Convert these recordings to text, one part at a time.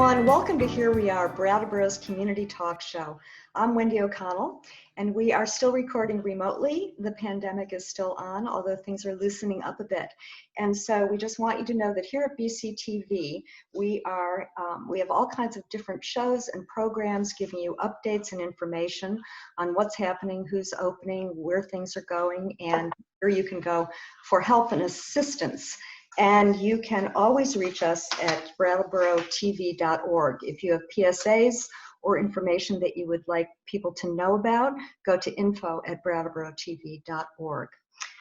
everyone. Welcome to Here We Are, Brattleboro's community talk show. I'm Wendy O'Connell, and we are still recording remotely. The pandemic is still on, although things are loosening up a bit. And so we just want you to know that here at BCTV, we have all kinds of different shows and programs giving you updates and information on what's happening, who's opening, where things are going, and where you can go for help and assistance. And you can always reach us at BrattleboroTV.org. If you have PSAs or information that you would like people to know about, go to info@BrattleboroTV.org.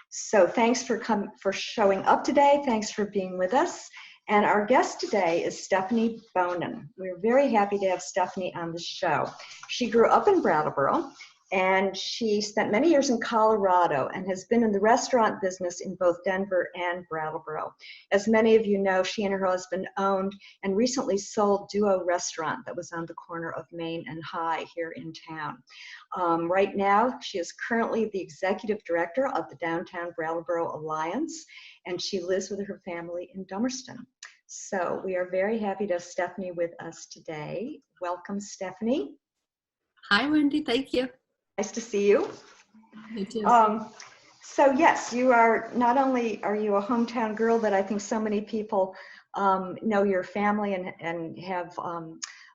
So thanks for showing up today. Thanks for being with us. And our guest today is Stephanie Bonin. We're very happy to have Stephanie on the show. She grew up in Brattleboro, and she spent many years in Colorado and has been in the restaurant business in both Denver and Brattleboro. As many of you know, she and her husband owned and recently sold Duo Restaurant that was on the corner of Main and High here in town. Right now, she is currently the executive director of the Downtown Brattleboro Alliance, and she lives with her family in Dummerston. So we are very happy to have Stephanie with us today. Welcome, Stephanie. Hi, Wendy. Thank you. Nice to see you. You too. So yes, you are, not only are you a hometown girl, but I think so many people know your family and have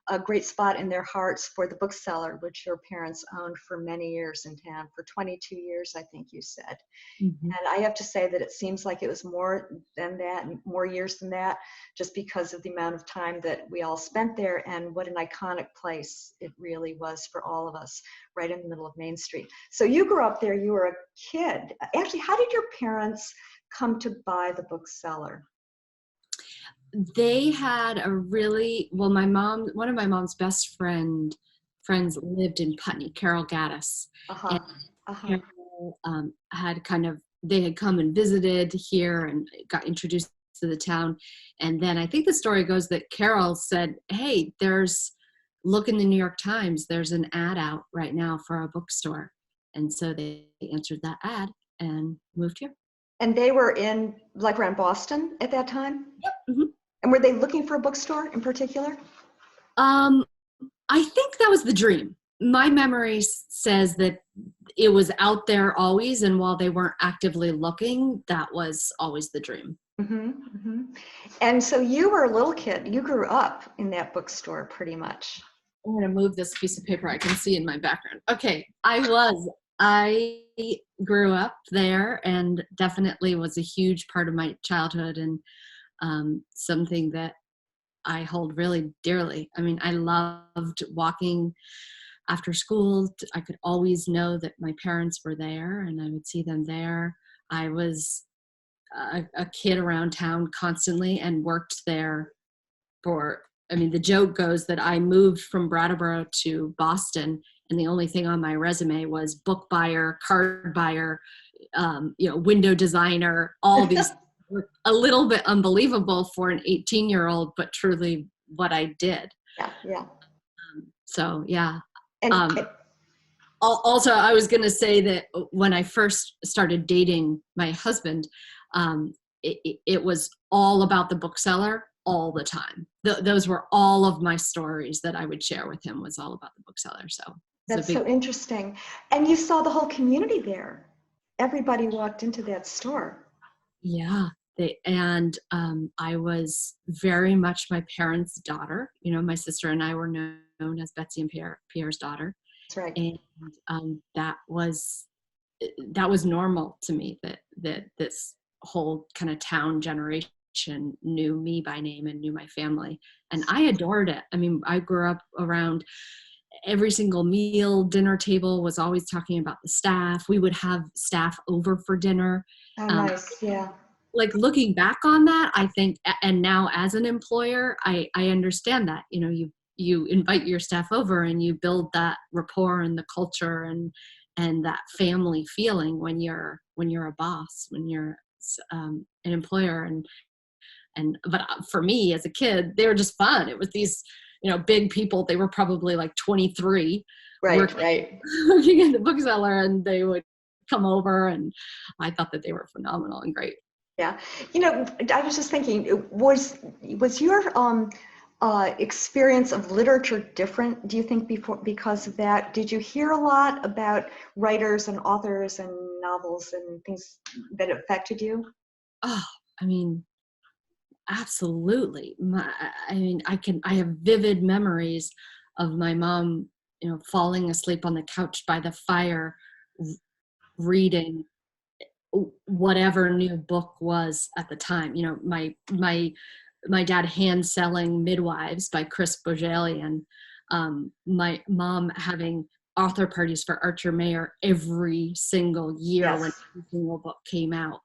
a great spot in their hearts for the Book Cellar, which your parents owned for many years in town, for 22 years, I think you said. Mm-hmm. And I have to say that it seems like it was more than that, more years than that, just because of the amount of time that we all spent there and what an iconic place it really was for all of us, right in the middle of Main Street. So you grew up there, you were a kid. Actually, how did your parents come to buy the Book Cellar? They had a really, well, one of my mom's best friends lived in Putney, Carol Gaddis. Uh-huh. And Carol they had come and visited here and got introduced to the town. And then I think the story goes that Carol said, hey, look in the New York Times, there's an ad out right now for a bookstore. And so they answered that ad and moved here. And they were in, like, around Boston at that time? Yep. Mm-hmm. And were they looking for a bookstore in particular? I think that was the dream. My memory says that it was out there always, and while they weren't actively looking, that was always the dream. Mm-hmm, mm-hmm. And so you were a little kid. You grew up in that bookstore pretty much. I'm going to move this piece of paper I can see in my background. Okay, I grew up there and definitely was a huge part of my childhood and something that I hold really dearly. I mean, I loved walking after school. I could always know that my parents were there and I would see them there. I was a kid around town constantly and worked there the joke goes that I moved from Brattleboro to Boston and the only thing on my resume was book buyer, card buyer, window designer, all these were a little bit unbelievable for an 18-year-old, but truly what I did. Yeah. So, yeah. And also, I was going to say that when I first started dating my husband, it was all about the Book Cellar all the time. Those were all of my stories that I would share with him was all about the Book Cellar. So that's so interesting. And you saw the whole community there. Everybody walked into that store. Yeah. I was very much my parents' daughter. My sister and I were known as Betsy and Pierre's daughter. That's right. And that was normal to me that this whole kind of town generation knew me by name and knew my family. And I adored it. I mean, I grew up around every single meal, dinner table was always talking about the staff. We would have staff over for dinner. Oh, nice. Yeah. Like looking back on that, I think, and now as an employer, I understand that, you invite your staff over and you build that rapport and the culture and that family feeling when you're a boss, when you're an employer. But for me as a kid, they were just fun. It was these, big people. They were probably like 23. Right. Working in the Book Cellar, and they would come over, and I thought that they were phenomenal and great. Yeah. I was just thinking, was your experience of literature different, do you think, because of that? Did you hear a lot about writers and authors and novels and things that affected you? Oh, I mean, absolutely. I have vivid memories of my mom, falling asleep on the couch by the fire, reading whatever new book was at the time. My dad hand selling Midwives by Chris Bojalian. My mom having author parties for Archer Mayer every single year when Yes. every single book came out.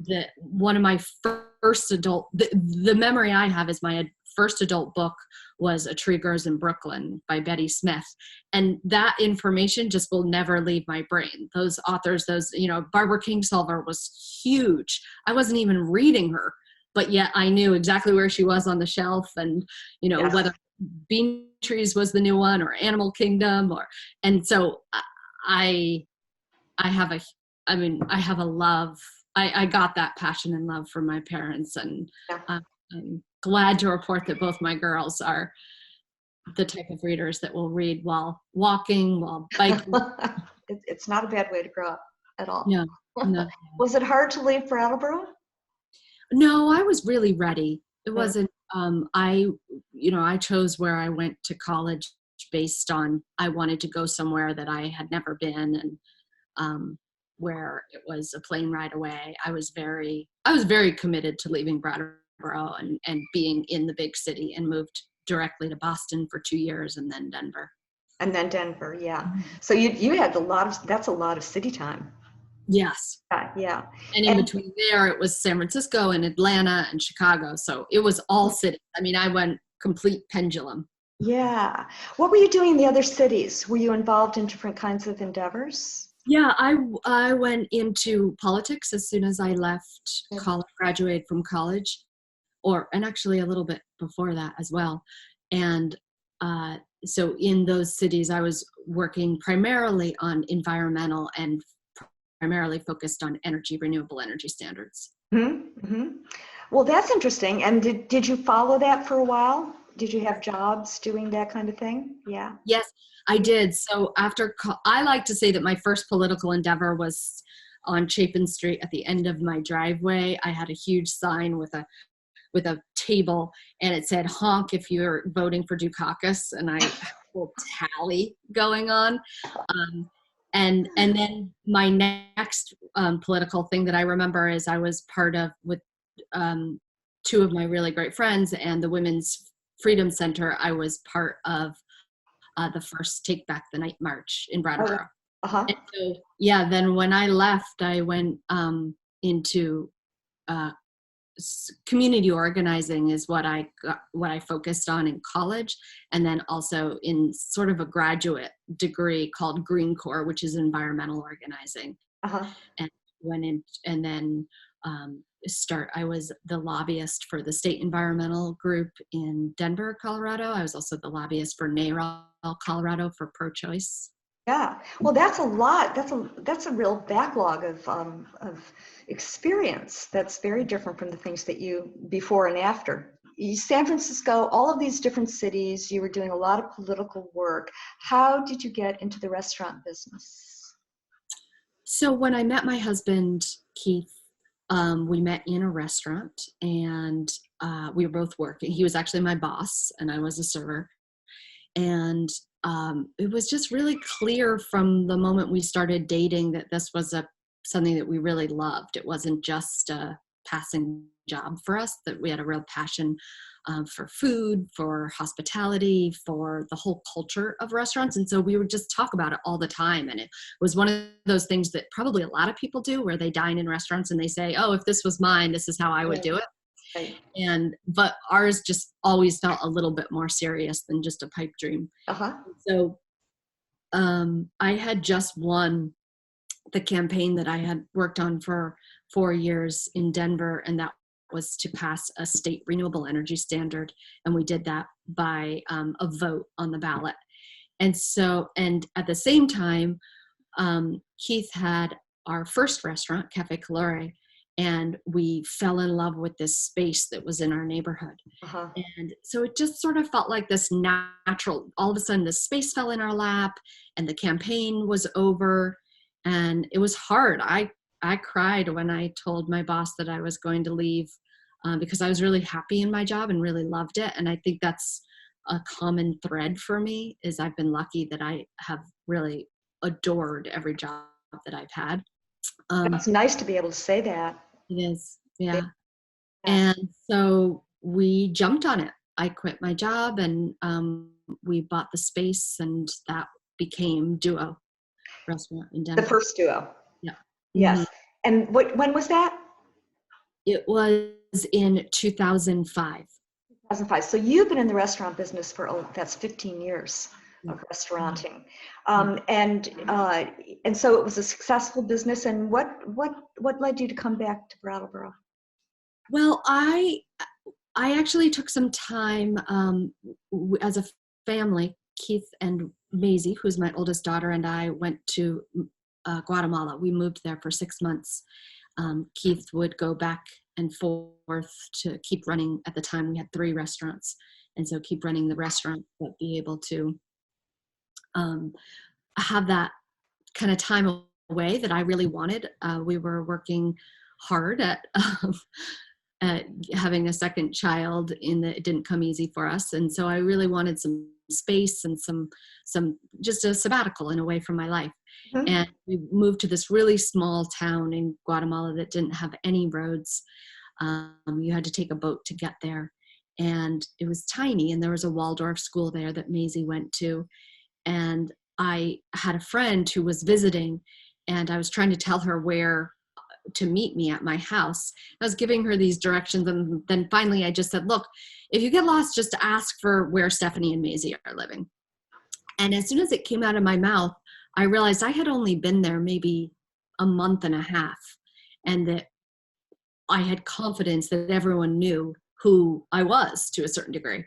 Yeah. One of my first the memory I have is my first adult book was A Tree Grows in Brooklyn by Betty Smith. And that information just will never leave my brain. Those authors, Barbara Kingsolver was huge. I wasn't even reading her, but yet I knew exactly where she was on the shelf, and, Yes. whether Bean Trees was the new one or Animal Kingdom, and so I have a love. I got that passion and love from my parents, and Yeah. I'm glad to report that both my girls are the type of readers that will read while walking, while biking. It's not a bad way to grow up at all. No, no, Was it hard to leave Brattleboro? no. I was really ready. It Yeah. wasn't. I chose where I went to college based on I wanted to go somewhere that I had never been, and where it was a plane ride away. I was very committed to leaving Brattleboro and being in the big city, and moved directly to Boston for 2 years and then Denver. And then Denver, yeah. So you had that's a lot of city time. Yes. Yeah. And in And between there, it was San Francisco and Atlanta and Chicago. So it was all cities. I mean, I went complete pendulum. yeah. What were you doing in the other cities? Were you involved in different kinds of endeavors? Yeah, I went into politics as soon as I left college, graduated from college, and actually a little bit before that as well. And so in those cities, I was working primarily on environmental and primarily focused on renewable energy standards. Mm-hmm. Well, that's interesting. And did you follow that for a while? Did you have jobs doing that kind of thing? Yeah. Yes, I did. So I like to say that my first political endeavor was on Chapin Street at the end of my driveway. I had a huge sign with a table, and it said "honk if you're voting for Dukakis," and I had a whole tally going on. And then my next political thing that I remember is I was part of with two of my really great friends and the Women's Freedom Center. I was part of the first Take Back the Night March in Brattleboro. Uh-huh. And so, yeah, then when I left, I went into community organizing is what I focused on in college, and then also in sort of a graduate degree called Green Corps, which is environmental organizing. Uh-huh. And went in, and then I was the lobbyist for the state environmental group in Denver, Colorado. I was also the lobbyist for NARAL, Colorado, for pro-choice. Yeah. Well, that's a lot. That's a real backlog of experience. That's very different from the things that you before and after. San Francisco, all of these different cities, you were doing a lot of political work. How did you get into the restaurant business? So when I met my husband, Keith, we met in a restaurant, and we were both working. He was actually my boss, and I was a server. And it was just really clear from the moment we started dating that this was something that we really loved. It wasn't just a passing job for us, that we had a real passion for food, for hospitality, for the whole culture of restaurants. And so we would just talk about it all the time. And it was one of those things that probably a lot of people do, where they dine in restaurants and they say, oh, if this was mine, this is how I would do it. Right. But ours just always felt a little bit more serious than just a pipe dream. Uh-huh. So I had just won the campaign that I had worked on for 4 years in Denver, and that was to pass a state renewable energy standard. And we did that by a vote on the ballot. And at the same time, Keith had our first restaurant, Cafe Colore, and we fell in love with this space that was in our neighborhood. Uh-huh. And so it just sort of felt like this natural, all of a sudden the space fell in our lap and the campaign was over, and it was hard. I cried when I told my boss that I was going to leave, because I was really happy in my job and really loved it. And I think that's a common thread for me, is I've been lucky that I have really adored every job that I've had. It's nice to be able to say that. It is, Yeah. yeah. And so we jumped on it. I quit my job, and we bought the space, and that became Duo Restaurant in The Denver. first Duo. Yeah. Yes. Mhm. And when was that? It was in 2005. 2005. So you've been in the restaurant business for, that's 15 years Yeah. of restauranting. Yeah. And so it was a successful business. And what led you to come back to Brattleboro? Well, I actually took some time, as a family. Keith and Maisie, who's my oldest daughter, and I went to Guatemala. We moved there for 6 months. Keith would go back and forth to keep running. At the time, we had 3 restaurants, and so keep running the restaurant, but be able to have that kind of time away that I really wanted. We were working hard at having a second child, it didn't come easy for us. And so I really wanted some space and some just a sabbatical in a way from my life. Mhm. And we moved to this really small town in Guatemala that didn't have any roads. You had to take a boat to get there. And it was tiny, and there was a Waldorf school there that Maisie went to. And I had a friend who was visiting, and I was trying to tell her where to meet me at my house. I was giving her these directions, and then finally I just said, look, if you get lost, just ask for where Stephanie and Maisie are living. And as soon as it came out of my mouth, I realized I had only been there maybe a month and a half, and that I had confidence that everyone knew who I was to a certain degree.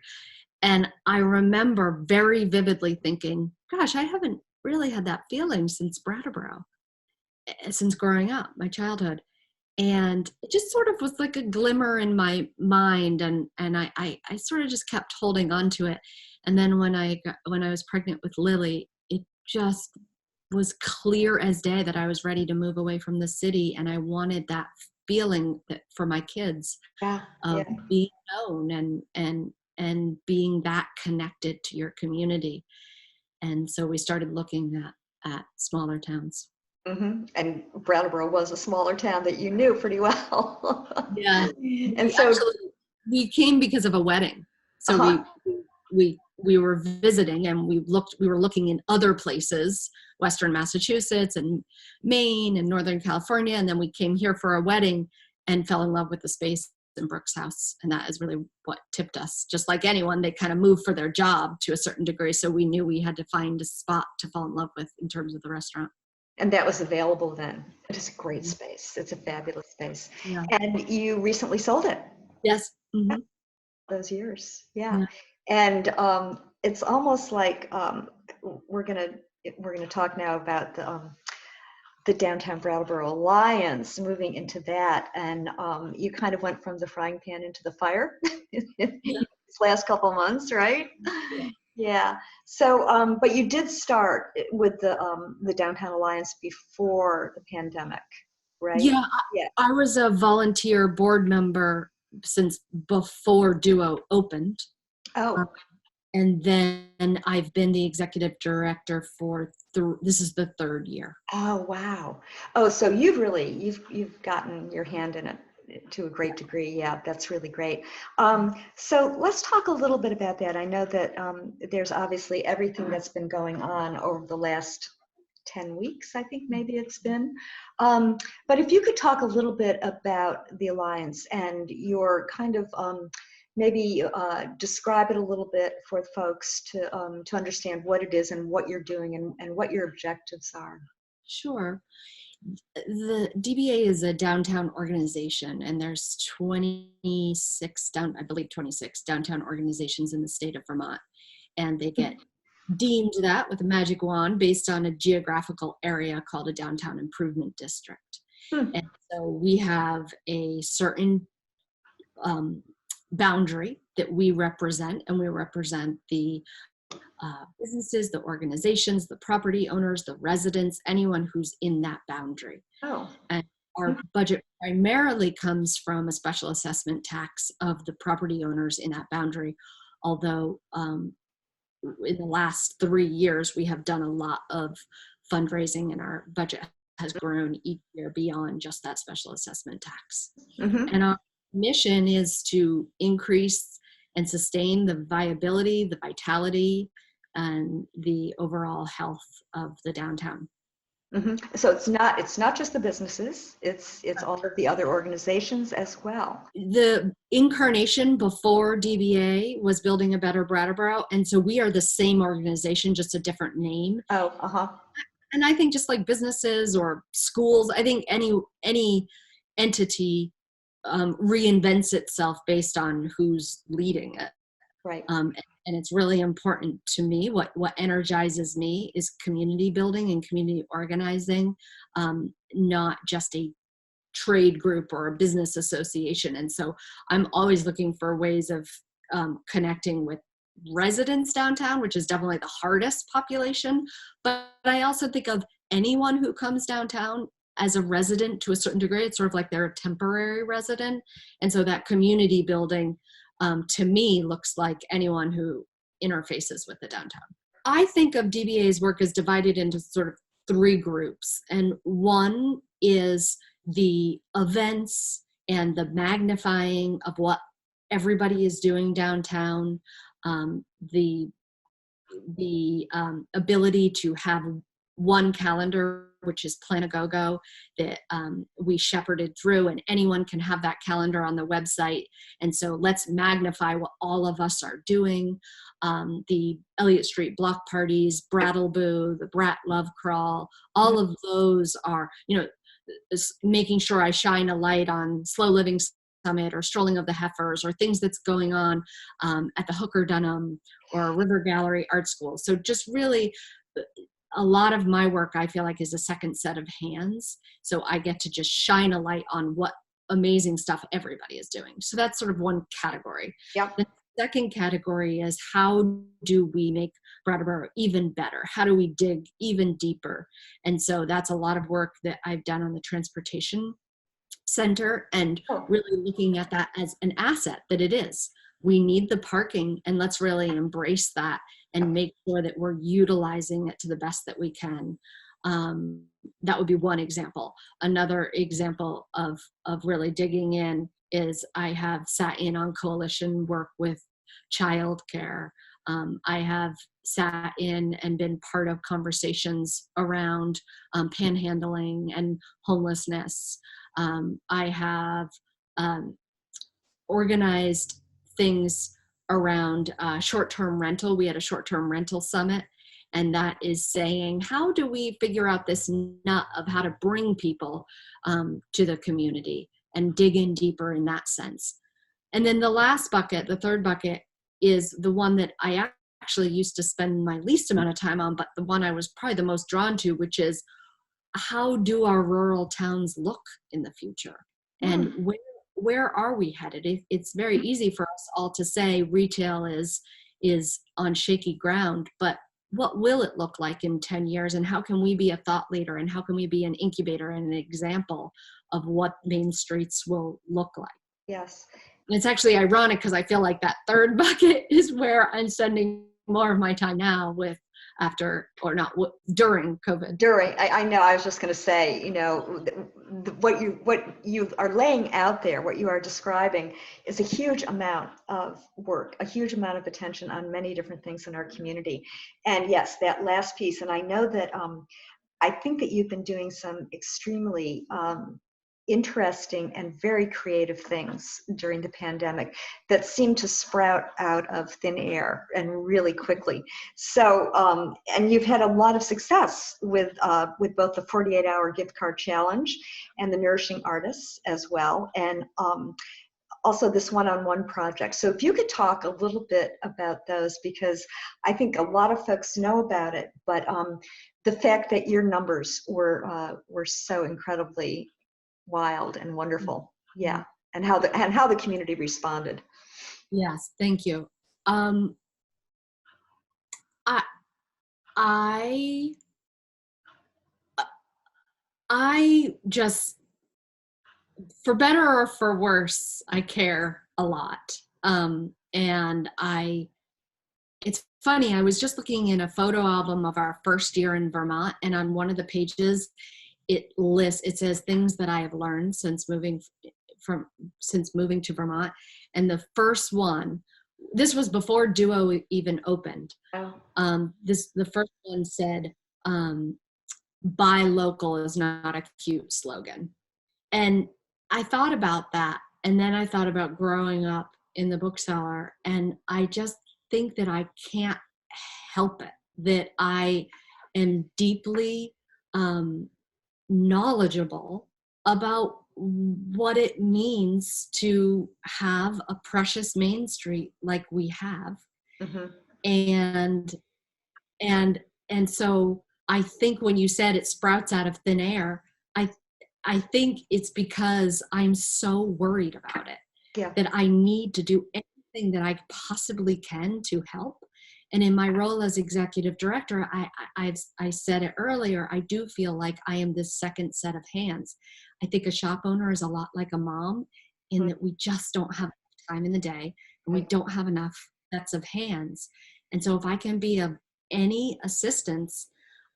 And I remember very vividly thinking, gosh, I haven't really had that feeling since Brattleboro, since growing up, my childhood. And it just sort of was like a glimmer in my mind, and I sort of just kept holding on to it. And then when I was pregnant with Lily, it just was clear as day that I was ready to move away from the city, and I wanted that feeling that for my kids Yeah. of Yeah. being known and being that connected to your community. And so we started looking at smaller towns. Mm-hmm. And Brattleboro was a smaller town that you knew pretty well. Yeah, And so, we came because of a wedding. So uh-huh. we were visiting, and we were looking in other places, Western Massachusetts and Maine and Northern California, and then we came here for a wedding and fell in love with the space in Brooks House, and that is really what tipped us. Just like anyone, they kind of move for their job to a certain degree, so we knew we had to find a spot to fall in love with in terms of the restaurant. And that was available then. It is a great space. It's a fabulous space. Yeah. And you recently sold it. Yes. Mm-hmm. Those years. Yeah. Yeah. And it's almost like we're gonna talk now about the Downtown Brattleboro Alliance, moving into that, and you kind of went from the frying pan into the fire Yeah. these last couple months, right? Yeah. Yeah. So, but you did start with the Downtown Alliance before the pandemic, right? Yeah, Yeah. I was a volunteer board member since before Duo opened. Oh. And then I've been the executive director for this is the 3rd year. Oh, wow. Oh, so you've gotten your hand in it to a great degree. Yeah, that's really great. So let's talk a little bit about that. I know that there's obviously everything that's been going on over the last 10 weeks, I think maybe it's been. But if you could talk a little bit about the Alliance and your kind of maybe describe it a little bit for folks to understand what it is and what you're doing and what your objectives are. Sure. The DBA is a downtown organization, and there's 26 I believe 26 downtown organizations in the state of Vermont, and they get deemed that with a magic wand based on a geographical area called a downtown improvement district. Hmm. And so we have a certain boundary that we represent, and we represent the businesses, the organizations, the property owners, the residents, anyone who's in that boundary. Oh. And Hmm. our budget primarily comes from a special assessment tax of the property owners in that boundary. Although in the last 3 years, we have done a lot of fundraising, and our budget has grown each year beyond just that special assessment tax. Mm-hmm. And our mission is to increase and sustain the viability, the vitality, and the overall health of the downtown. Mm-hmm. So it's not just the businesses, it's all of the other organizations as well. The incarnation before DBA was Building a Better Brattleboro, and so we are the same organization, just a different name. Oh, uh-huh. And I think just like businesses or schools, I think any entity reinvents itself based on who's leading it. Right. And it's really important to me. What energizes me is community building and community organizing, not just a trade group or a business association. And so I'm always looking for ways of connecting with residents downtown, which is definitely the hardest population. But I also think of anyone who comes downtown as a resident to a certain degree. It's sort of like they're a temporary resident. And so that community building, to me, looks like anyone who interfaces with the downtown. I think of DBA's work as divided into sort of 3 groups. And one is the events and the magnifying of what everybody is doing downtown, the ability to have one calendar, which is Plan a Go-Go, that we shepherded through, and anyone can have that calendar on the website. And so let's magnify what all of us are doing. The Elliott Street block parties, Brattleboro, the Brat Love Crawl, all of those are, making sure I shine a light on Slow Living Summit or Strolling of the Heifers or things that's going on at the Hooker Dunham or River Gallery Art School. So just really a lot of my work, I feel like, is a second set of hands. So I get to just shine a light on what amazing stuff everybody is doing. So that's sort of one category. Yeah. The second category is, how do we make Brattleboro even better? How do we dig even deeper? And so that's a lot of work that I've done on the transportation center, and really looking at that as an asset that it is. We need the parking, and let's really embrace that and make sure that we're utilizing it to the best that we can. That would be one example. Another example of really digging in is I have sat in on coalition work with childcare. I have sat in and been part of conversations around panhandling and homelessness. I have organized things around short-term rental. We had a short-term rental summit, and that is saying, how do we figure out this nut of how to bring people to the community and dig in deeper in that sense. And then the last bucket, the third bucket, is the one that I actually used to spend my least amount of time on, but the one I was probably the most drawn to, which is, how do our rural towns look in the future? And where are we headed? It's very easy for us all to say retail is on shaky ground, but what will it look like in 10 years? And how can we be a thought leader? And how can we be an incubator and an example of what main streets will look like? Yes. And it's actually ironic, because I feel like that third bucket is where I'm spending more of my time now with during COVID. I know, I was just going to say, what you are laying out there, what you are describing, is a huge amount of work, a huge amount of attention on many different things in our community. And yes, that last piece, and I know that I think that you've been doing some extremely interesting and very creative things during the pandemic that seem to sprout out of thin air and really quickly. So, and you've had a lot of success with both the 48-hour gift card challenge and the Nourishing Artists as well, and also this one-on-one project. So if you could talk a little bit about those, because I think a lot of folks know about it, but the fact that your numbers were so incredibly wild and wonderful. Yeah. And how the community responded. Yes, thank you. I I I just, for better or for worse, I care a lot. And it's funny, I was just looking in a photo album of our first year in Vermont, and on one of the pages, it says things that I have learned since moving to Vermont. And the first one, this was before Duo even opened. Oh. The first one said, buy local is not a cute slogan. And I thought about that. And then I thought about growing up in the Book Cellar. And I just think that I can't help it, that I am deeply knowledgeable about what it means to have a precious Main Street like we have. Mm-hmm. And so I think when you said it sprouts out of thin air, I think it's because I'm so worried about it, that I need to do anything that I possibly can to help. And in my role as executive director, I said it earlier, I do feel like I am this second set of hands. I think a shop owner is a lot like a mom, in that we just don't have time in the day, and we don't have enough sets of hands. And so if I can be of any assistance,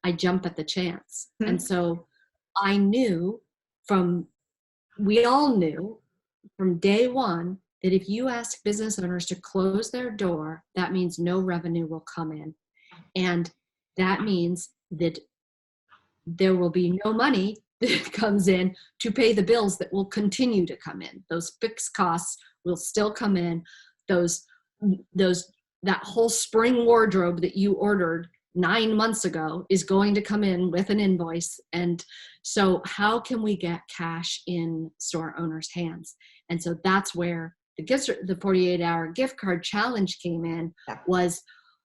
I jump at the chance. And so we all knew from day one that if you ask business owners to close their door, that means no revenue will come in. And that means that there will be no money that comes in to pay the bills that will continue to come in. Those fixed costs will still come in. That whole spring wardrobe that you ordered 9 months ago is going to come in with an invoice. And so how can we get cash in store owners' hands? And so that's where the 48-hour gift card challenge came in. Was,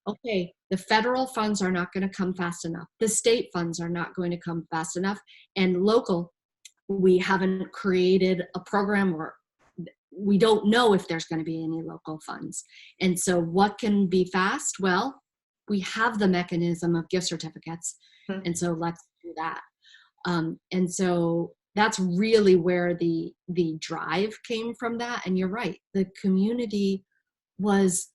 okay, the federal funds are not going to come fast enough. The state funds are not going to come fast enough. And local, we haven't created a program, or we don't know if there's going to be any local funds. And so what can be fast? Well, we have the mechanism of gift certificates. And so let's do that. And so that's really where the drive came from that. And you're right, the community was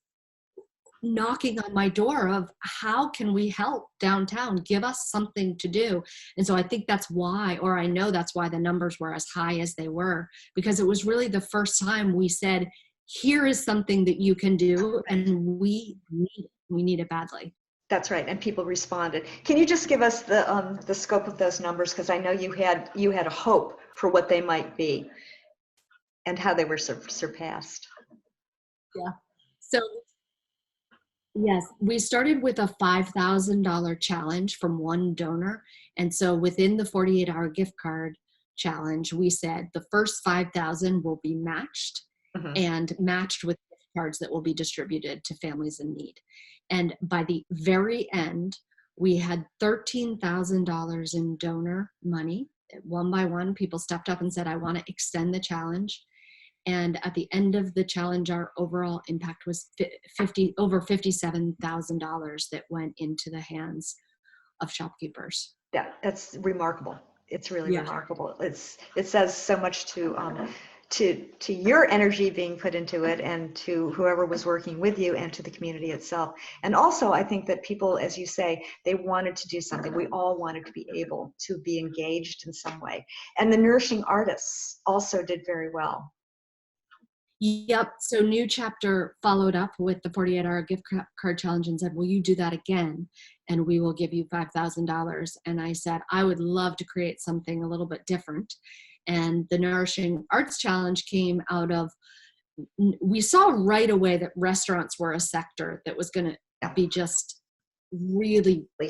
knocking on my door of, how can we help downtown? Give us something to do. And so I think that's why, or I know that's why the numbers were as high as they were, because it was really the first time we said, here is something that you can do, and we need it badly. That's right, and people responded. Can you just give us the scope of those numbers? Because I know you had a hope for what they might be, and how they were surpassed. Yeah. So yes, we started with a $5,000 challenge from one donor. And so within the 48-hour gift card challenge, we said the first 5,000 will be matched, and matched with gift cards that will be distributed to families in need. And by the very end, we had $13,000 in donor money. One by one, people stepped up and said, I want to extend the challenge. And at the end of the challenge, our overall impact was over $57,000 that went into the hands of shopkeepers. Yeah, that's remarkable. It's really remarkable. It says so much to your energy being put into it, and to whoever was working with you, and to the community itself. And also, I think that people, as you say, they wanted to do something. We all wanted to be able to be engaged in some way. And the Nourishing Artists also did very well. Yep. So New Chapter followed up with the 48-hour gift card challenge and said, will you do that again? And we will give you $5,000. And I said, I would love to create something a little bit different. And the Nourishing Arts Challenge came out of, we saw right away that restaurants were a sector that was going to be just really, we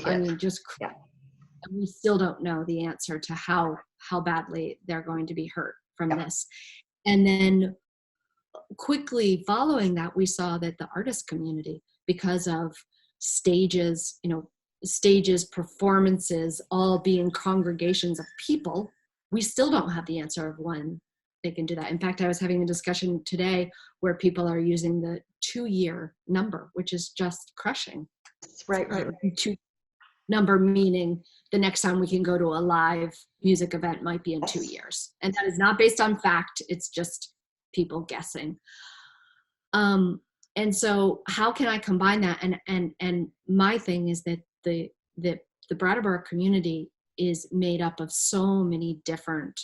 still don't know the answer to how badly they're going to be hurt from this. And then quickly following that, we saw that the artist community, because of stages, performances, all being congregations of people, we still don't have the answer of when they can do that. In fact, I was having a discussion today where people are using the 2-year number, which is just crushing. Right. 2 number meaning the next time we can go to a live music event might be in 2 years. And that is not based on fact. It's just people guessing. And so how can I combine that? And my thing is that the Brattleboro community is made up of so many different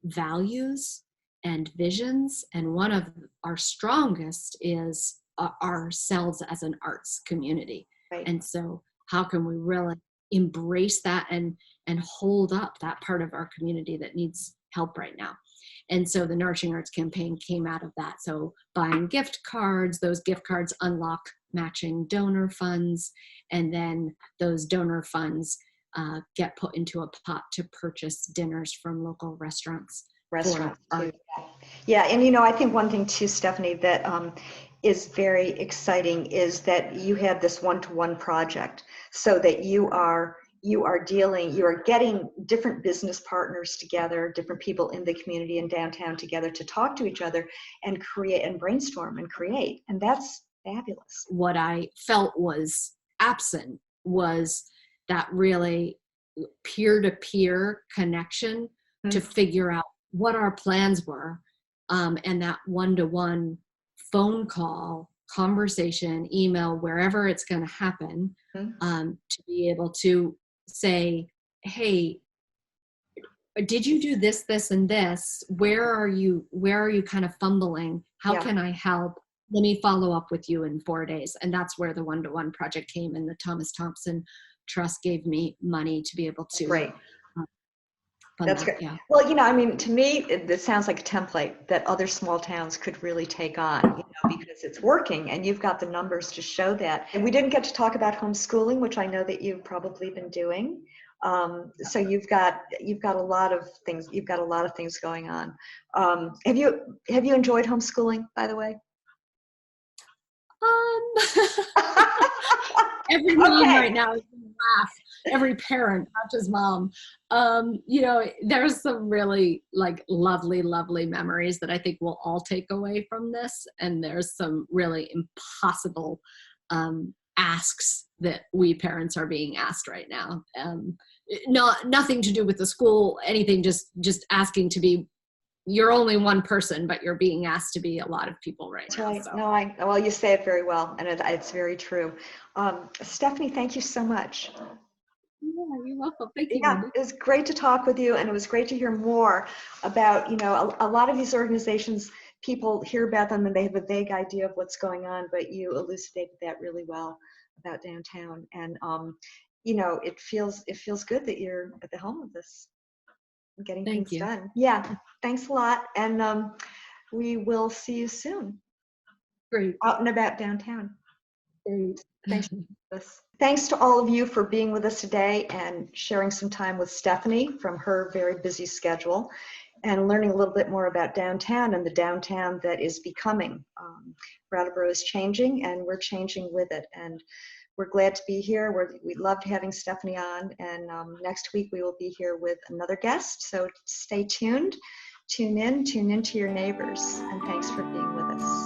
values and visions. And one of our strongest is ourselves as an arts community. Right. And so how can we really embrace that and hold up that part of our community that needs help right now? And so the Nourishing Arts campaign came out of that. So buying gift cards, those gift cards unlock matching donor funds, and then those donor funds get put into a pot to purchase dinners from local restaurants. Too. Yeah, and I think one thing too, Stephanie, that is very exciting is that you have this one-to-one project, so that you are getting different business partners together, different people in the community in downtown together to talk to each other and create and brainstorm and create. And that's fabulous. What I felt was absent was that really peer-to-peer connection to figure out what our plans were, and that one-to-one phone call, conversation, email, wherever it's going to happen, to be able to say, hey, did you do this, this, and this? Where are you kind of fumbling? How can I help? Let me follow up with you in 4 days. And that's where the one-to-one project came, and the Thomas Thompson Trust gave me money to be able to. Great. That's great. Yeah. Well, to me, it sounds like a template that other small towns could really take on, because it's working and you've got the numbers to show that. And we didn't get to talk about homeschooling, which I know that you've probably been doing. So you've got a lot of things. You've got a lot of things going on. Have you enjoyed homeschooling, by the way? Every mom right now is going to laugh. Every parent, not just mom. There's some really lovely, lovely memories that I think we'll all take away from this. And there's some really impossible asks that we parents are being asked right now. Nothing to do with the school, anything, just asking to be. You're only one person, but you're being asked to be a lot of people right now. Right. So. No, well, you say it very well, and it's very true. Stephanie, thank you so much. Yeah, you're welcome. Thank you. Yeah, it was great to talk with you, and it was great to hear more about, a lot of these organizations, people hear about them and they have a vague idea of what's going on, but you elucidated that really well about downtown. And, it feels good that you're at the helm of this, getting things done. Yeah, thanks a lot. And we will see you soon. Great. Out and about downtown. Great. Thanks. Thanks to all of you for being with us today and sharing some time with Stephanie from her very busy schedule, and learning a little bit more about downtown and the downtown that is becoming. Brattleboro is changing, and we're changing with it. And we're glad to be here. We loved having Stephanie on, and next week we will be here with another guest. So stay tuned, tune in to your neighbors, and thanks for being with us.